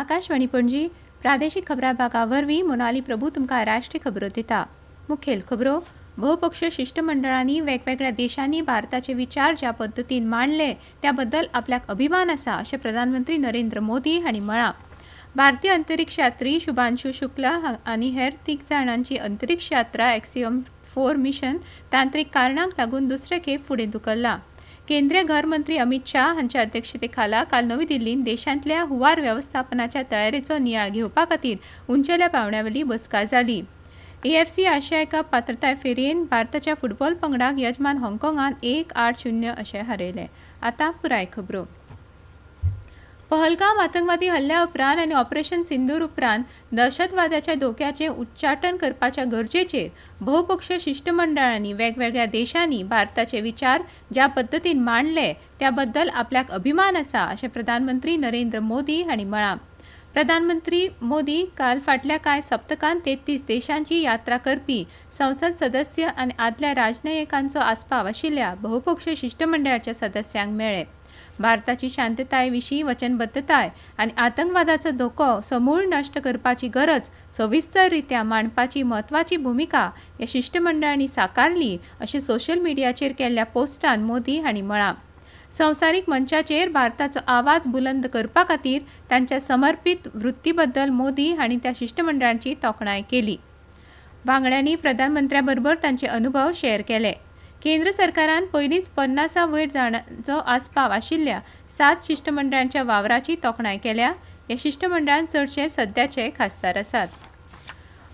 आकाशवाणी पणजी प्रादेशीक खबरां भागा वरवीं मोनाली प्रभू तुमकां राष्ट्रीय खबरो दिता। मुखेल खबरो बहुपक्षीय शिष्टमंडळांनी वेगवेगळ्या देशांनी भारताचे विचार ज्या पद्दतीन मांडले त्या बद्दल आपल्याक अभिमान आसा अशें प्रधानमंत्री नरेंद्र मोदी हांणी म्हळां। भारतीय अंतरिक्ष यात्री शुभांशु शुक्ला आनी हेर 3 जाणांची अंतरिक्ष यात्रा एक्सियम 4 मिशन तांत्रीक कारणांक लागून दुसरे खेप फुडें धुकल्ला। केंद्रीय घर मंत्री अमित शाह हांच्या अध्यक्षतेखाला काल नवी दिल्लींत देशांतल्या हुंवार वेवस्थापनाच्या तयारेचो नियाळ घेवपा खातीर उंचेल्या पांवड्यावयली बसका जाली। AFC आशिया कप पात्रताय फेरयेंत भारताच्या फुटबॉल पंगडाक यजमान हाँगकाँगान 1-8-0 अशें हारयलें। आतां पुराय खबरो। पहलगाम आतंकवादी हल्ल्या उपरांत आनी ऑपरेशन सिंदूर उपरांत दहशतवादाच्या धोक्याचें उच्चाटन करपाच्या गरजेचेर बहुपक्षीय शिष्टमंडळांनी वेगवेगळ्या देशांनी भारताचे विचार ज्या पद्दतीन मांडले त्या बद्दल आपल्याक अभिमान आसा अशें प्रधानमंत्री नरेंद्र मोदी हांणी म्हळां। प्रधानमंत्री मोदी काल फाटल्या कांय सप्तकांत 33 देशांची यात्रा करपी संसद सदस्य आनी आदल्या राजनयिकांचो आस्पाव आशिल्ल्या बहुपक्षीय शिष्टमंडळाच्या सदस्यांक मेळ्ळे। भारताची शांतताये विशीं वचनबद्धताय आनी आतंकवादाचो धोको समूळ नश्ट करपाची गरज सविस्तर रित्या मांडपाची म्हत्वाची भुमिका ह्या शिष्टमंडळांनी साकारली अशें सोशल मिडियाचेर केल्ल्या पोस्टांत मोदी हांणी म्हळां। संवसारीक मंचाचेर भारताचो आवाज बुलंद करपा खातीर तांच्या समर्पीत वृत्ती बद्दल मोदी हांणी त्या शिष्टमंडळांची तोखणाय केली। वांगड्यांनी प्रधानमंत्र्या बरोबर तांचे अनुभव शेअर केले। केंद्र सरकारान पयलींच 50 वयर जाणांचो आस्पाव आशिल्ल्या 7 शिष्टमंडळांच्या वावराची तोखणाय केल्या। ह्या शिष्टमंडळांत चडशे सध्याचे खासदार आसात।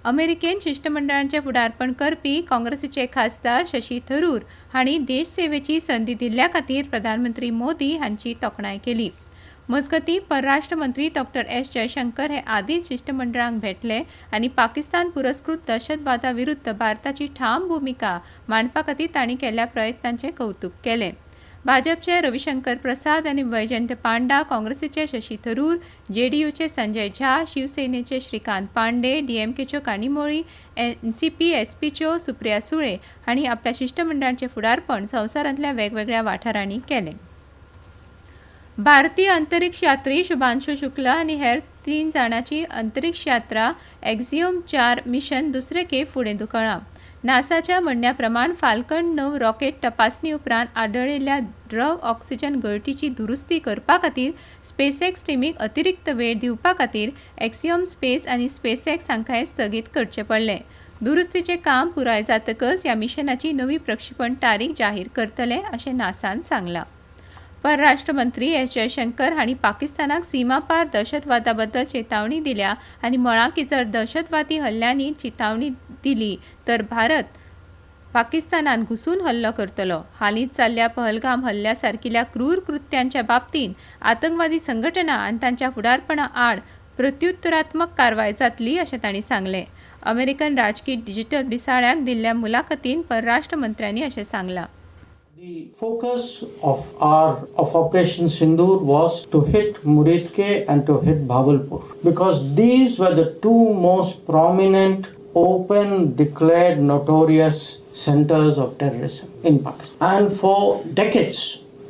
अमेरिकेन शिष्टमंडळांचे फुडारपण करपी काँग्रेसीचे खासदार शशी थरूर हांणी देश सेवेची संदी दिल्ल्या खातीर प्रधानमंत्री मोदी हांची तोखणाय केली। मजगतीं परराष्ट्र मंत्री डॉ. एस. जयशंकर हे आदींच शिष्टमंडळांक भेटले आनी पाकिस्तान पुरस्कृत दहशतवादा विरुद्ध भारताची ठाम भुमिका मांडपा खातीर तांणी केल्ल्या प्रयत्नांचें कौतुक केलें। भाजपचे रविशंकर प्रसाद आनी वैजयंत पांडा, काँग्रेसीचे शशी थरूर, JDUचे संजय झा, शिवसेनेचे श्रीकांत पांडे, DMKच्यो काणीमोळी, NCP, SPच्यो सुप्रिया सुळे हांणी आपल्या शिष्टमंडळांचें फुडारपण संवसारांतल्या वेगवेगळ्या वाठारांनी केलें। भारतीय अंतरिक्ष यात्री शुभांशु शुक्ला आनी हेर 3 जाणांची अंतरिक्ष यात्रा एक्सियम 4 मिशन दुसरे खेप फुडें धुकळ्ळां। नासाच्या म्हणण्या प्रमाण फाल्कन 9 रॉकेट तपासणी उपरांत आढळिल्ल्या द्रव ऑक्सिजन गळतीची दुरुस्ती करपा खातीर स्पेसएक्स टीमीक अतिरिक्त वेळ दिवपा खातीर एक्सियम स्पेस आनी स्पेसएक्स हांकां स्थगीत करचें पडलें। दुरुस्तीचें काम पुराय जातकच ह्या मिशनाची नवी प्रक्षेपण तारीख जाहीर करतले अशें नासान सांगलां। परराष्ट्र मंत्री एस. जयशंकर हांणी पाकिस्तानाक सीमापार दहशतवादा बद्दल चेतावणी दिल्या आनी म्हळां की जर दहशतवादी हल्ल्यांनी चेतावणी दिली तर भारत पाकिस्तानान घुसून हल्लो करतलो। हालींच जाल्ल्या पहलगाम हल्ल्या सारकिल्या क्रूर कृत्यांच्या बाबतींत आतंकवादी संघटना आनी तांच्या फुडारपणा आड प्रत्युत्तरात्मक कारवाय जातली अशें तांणी सांगलें। अमेरिकन राजकीय डिजिटल दिसाळ्याक दिल्ल्या मुलाखतींत परराष्ट्र मंत्र्यांनी अशें सांगलां। The focus of Operation Sindoor was to hit Muridke and to hit Bhavalpur because these were the 2 most prominent, open, declared, notorious centers of terrorism in Pakistan. And for decades,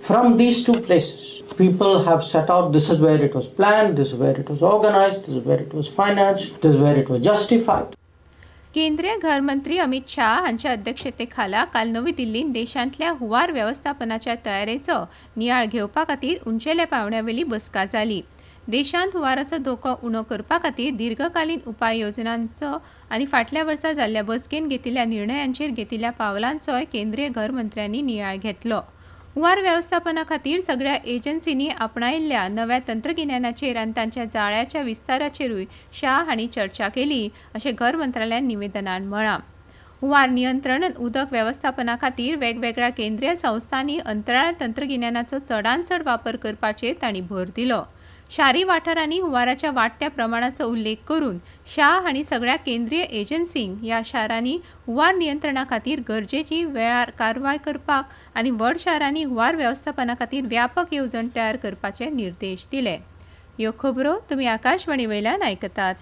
from these 2 places, people have set out, this is where it was planned, this is where it was organized, this is where it was financed, this is where it was justified. केंद्रीय घर मंत्री अमित शाह हांच्या अध्यक्षतेखाला काल नवी दिल्लींत देशांतल्या हुंवार वेवस्थापनाच्या तयारेचो नियाळ घेवपा खातीर उंचेल्या पांवड्यावयली बसका जाली। देशांत हुंवाराचो धोको उणो करपा खातीर दीर्घकालीन उपाय येवजण्यांचो आनी फाटल्या वर्सा जाल्ल्या बसकेन घेतिल्ल्या निर्णयांचेर घेतिल्ल्या पावलांचोय केंद्रीय घर मंत्र्यांनी नियाळ घेतलो। हुंवार वेवस्थापना खातीर सगळ्या एजन्सींनी आपणायिल्ल्या नव्या तंत्रगिन्यानाचेर आनी तांच्या जाळ्याच्या विस्ताराचेरूय शाह हांणी चर्चा केली अशें घर मंत्रालयान निवेदनांत म्हळां। हुंवार नियंत्रण आनी उदक वेवस्थापना खातीर वेगवेगळ्या केंद्रीय संस्थांनी अंतराळ तंत्रगिन्यानाचो चडांत चड वापर करपाचेर तांणी भर दिलो। शारी वाठारांनी हुंवाराच्या वाडट्या प्रमाणाचो उल्लेख करून शाह हांणी सगळ्या केंद्रीय एजन्सींक ह्या शारांनी हुंवार नियंत्रणा खातीर गरजेची वेळार कारवाय करपाक आनी व्हड शारांनी हुंवार वेवस्थापना खातीर व्यापक येवजण तयार करपाचे निर्देश दिले। ह्यो खबरो तुमी आकाशवाणी वयल्यान आयकतात।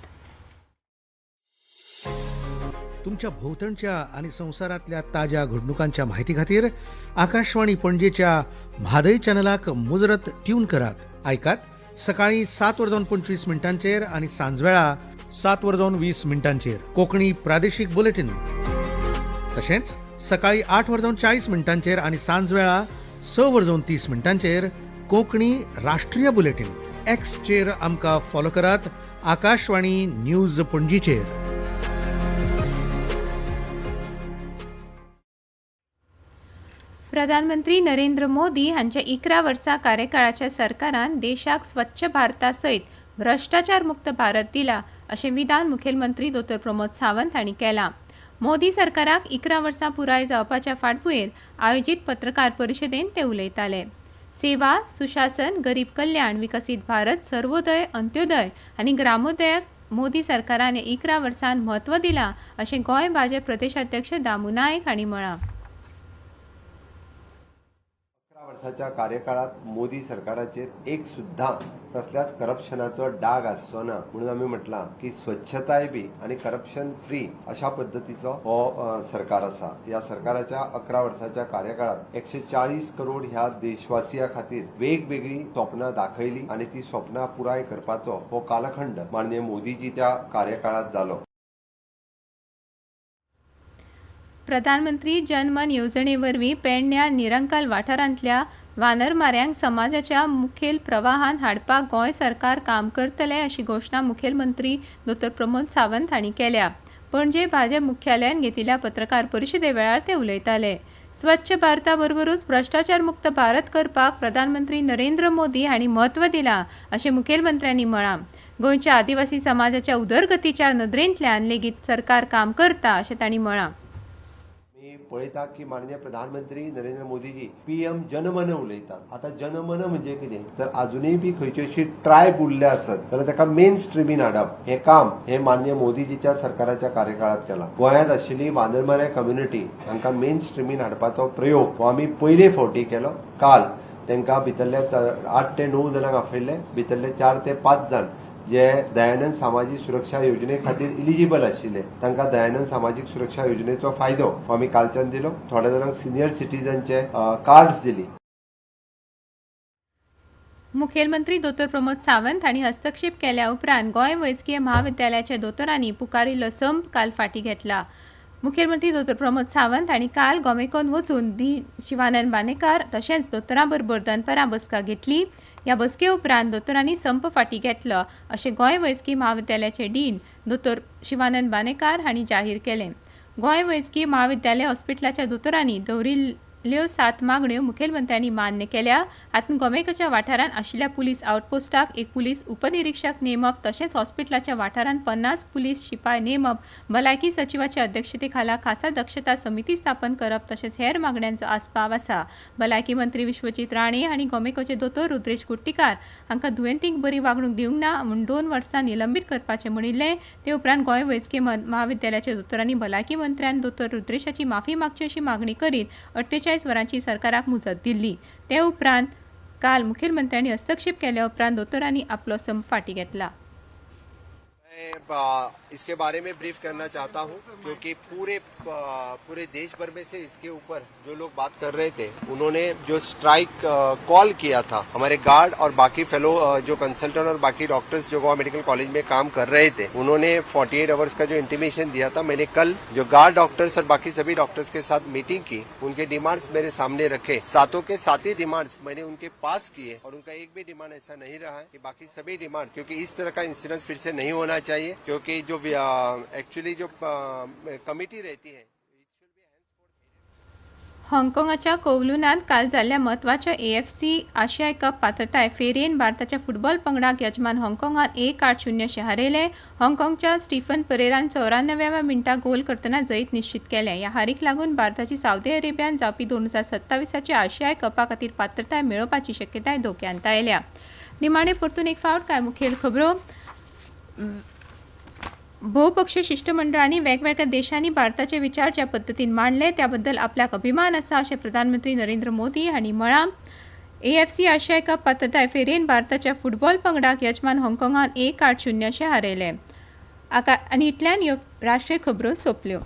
तुमच्या भोवतणच्या आणि संसारातल्या ताज्या घडणुकांच्या माहिती खातीर आकाशवाणी पणजेच्या म्हादय चॅनलाक मुजरत ट्यून करात। ऐकात सकाळी 7:25 आणि सांजवेळा 7:20 कोंकणी प्रादेशीक बुलेटिन. तशेंच सकाळी 8:40 आणि सांजवेळा 6:30 कोंकणी राष्ट्रीय बुलेटिन. एक्सचेर आमकां फॉलो करात. आकाशवाणी न्यूज पणजीचेर. प्रधानमंत्री नरेंद्र मोदी हांच्या 11 वर्सां कार्यकाळाच्या सरकारान देशाक स्वच्छ भारता सयत भ्रष्टाचार मुक्त भारत दिला अशें विधान मुखेलमंत्री डॉ. प्रमोद सावंत हांणी केलां. मोदी सरकाराक 11 वर्सां पुराय जावपाच्या फाटभुंयेर आयोजीत पत्रकार परिशदेंत ते उलयताले. सेवा, सुशासन, गरीब कल्याण, विकसीत भारत, सर्वोदय, अंत्योदय आनी ग्रामोदयाक मोदी सरकारान 11 वर्सांत म्हत्व दिलां अशें गोंय भाजप प्रदेशाध्यक्ष दामू नायक हांणी म्हळां. वर्षाच्या कार्यकाळात मोदी सरकाराचेर एक सुद्धा कसल्याच करप्शनाचो डाग आसचो ना म्हणून आमी म्हटलां की स्वच्छताय बी आणि करप्शन फ्री अशा पद्धतीचो हो सरकार आसा. ह्या सरकाराच्या 11 वर्षाच्या कार्यकाळात 140 करोड ह्या देशवासिया खातीर वेगवेगळी स्वप्नां दाखयली आणि ती स्वप्नां पुराय करपाचो हो कालखंड माननीय मोदीजीच्या कार्यकाळात जालो. प्रधानमंत्री जनमन येवजणे वरवीं पेडण्यां निरंकाल वाठारांतल्या वानरमाऱ्यांक समाजाच्या मुखेल प्रवाहान हाडपाक गोंय सरकार काम करतले अशी घोशणा मुखेलमंत्री डॉ. प्रमोद सावंत हांणी केल्या. पणजे भाजप मुख्यालयान घेतिल्ल्या पत्रकार परिशदे वेळार ते उलयताले. स्वच्छ भारता बरोबरूच भ्रष्टाचार मुक्त भारत करपाक प्रधानमंत्री नरेंद्र मोदी हांणी म्हत्व दिलां अशें मुखेलमंत्र्यांनी म्हळां. गोंयच्या आदिवासी समाजाच्या उदरगतीच्या नदरेंतल्यान लेगीत सरकार काम करता अशें तांणी म्हळां. पळयता की माननीय प्रधानमंत्री नरेंद्र मोदीजी पीएम जनमन उलयता. आता जनमन म्हणजे कितें तर अजूनय बी खंयची अशी ट्रायब उरले आसत जाल्यार ताका मेन स्ट्रिमीन हाडप हें काम हे माननीय मोदीजीच्या सरकाराच्या कार्यकाळात केलां. गोंयांत आशिल्ली वानरमारे कम्युनिटी हांकां मेन स्ट्रिमीन हाडपाचो प्रयोग हो आमी पयले फावटी केलो. काल तांकां भितरले 8 ते 9 जाणांक आपयले. भितरले 4 ते 5 जाण जे दयानंद सामाजिक सुरक्षा योजने खातीर इलिजिबल आशिल्ले तांकां दयानंद सामाजिक सुरक्षा योजनेचो फायदो आमी कालच्यान दिलो. थोड्या जाणांक सिनियर सिटीजनचे कार्ड्स दिली. मुखेलमंत्री डॉ. प्रमोद सावंत हांणी हस्तक्षेप केल्या उपरांत गोंय वैजकीय महाविद्यालयाच्या दोतोरांनी पुकारिल्लो संप काल फाटीं घेतला. मुखेलमंत्री डॉ. प्रमोद सावंत हांणी काल गोमेकोन वचून शिवानंद बानेकार तशेंच दोतोरां बरोबर दनपारां बसका घेतली. ह्या बसके उपरांत दोतोरांनी संप फाटीं घेतलो अशें गोंय वैजकीय महाविद्यालयाचे डीन डॉ. शिवानंद बानेकार हांणी जाहीर केलें. गोंय वैजकीय महाविद्यालय हॉस्पिटलाच्या दोतोरांनी दवरिल्ल्यो 7 मागण्यो मुखेलमंत्र्यांनी मान्य केल्या. हातूंत गोमेकाच्या वाठारांत आशिल्ल्या पुलीस आउटपोस्टाक एक पुलीस उपनिरीक्षक नेमप तशेंच हॉस्पिटलाच्या वाठारांत 50 पुलीस शिपाय नेमप, भलायकी सचिवाच्या अध्यक्षते खाला खासा दक्षता समिती स्थापन करप तशेंच हेर मागण्यांचो आस्पाव आसा. भलायकी मंत्री विश्वजीत राणे हांणी गोमेकाचे दोतोर रुद्रेश कुट्टीकार हांकां दुयेंतींक बरी वागणूक दिवंक ना म्हूण 2 वर्सां निलंबीत करपाचें म्हणिल्लें. ते उपरांत गोंय वैजकीय महाविद्यालयाच्या दोतोरांनी भलायकी मंत्र्यान दोतोर रुद्रेशाची माफी मागची अशी मागणी करीत 48 वरांची सरकाराक मुजत दिल्ली. ते उपरांत काल मुखेलमंत्र्यांनी हस्तक्षेप केल्या उपरांत दोतोरांनी आपलो संप फाटीं घेतला. मैं इसके बारे में ब्रीफ करना चाहता हूं क्योंकि पूरे देश भर में से इसके ऊपर जो लोग बात कर रहे थे उन्होंने जो स्ट्राइक कॉल किया था हमारे गार्ड और बाकी फेलो जो कंसल्टेंट और बाकी डॉक्टर्स जो गोवा मेडिकल कॉलेज में काम कर रहे थे उन्होंने 48 आवर्स का जो इंटीमेशन दिया था. मैंने कल जो गार्ड डॉक्टर्स और बाकी सभी डॉक्टर्स के साथ मीटिंग की. उनके डिमांड्स मेरे सामने रखे. सातों के 7 ही डिमांड्स मैंने उनके पास किए और उनका एक भी डिमांड ऐसा नहीं रहा है कि बाकी सभी डिमांड क्योंकि इस तरह का इंसिडेंट फिर से नहीं होना चाहिए क्योंकि जो एक्चुअली जो कमिटी रहती है. हाँगकाँगाच्या कोवलूनांत काल जाल्ल्या म्हत्वाच्या AFC आशियाई कप पात्रताय फेरयेन भारताच्या फुटबॉल पंगडाक यजमान हाँगकाँगान 1-8 अशें हारयलें. हाँगकाँगच्या स्टीफन परेरान 94व्या मिनटाक गोल करतना जैत निश्चित केलें. ह्या हारीक लागून भारताची सावदी अरेबियान जावपी 2027च्या आशियाई कपा खातीर पात्रताय मेळोवपाची शक्यताय धोक्यांत आयल्या. निमाणे परतून एक फावट कांय मुखेल खबरो. बहुपक्षीय शिष्टमंडळांनी वेगवेगळ्या देशांनी भारताचे विचार ज्या पद्दतीन मांडले त्याबद्दल आपल्याक अभिमान आसा अशें प्रधानमंत्री नरेंद्र मोदी हांणी म्हळां. AFC आशियाई कप पात्रताय फेरयेन भारताच्या फुटबॉल पंगडाक यजमान हाँगकाँगान 1-8 अशें हारयलें. आनी इतल्यान ह्यो राष्ट्रीय खबरो सोंपल्यो.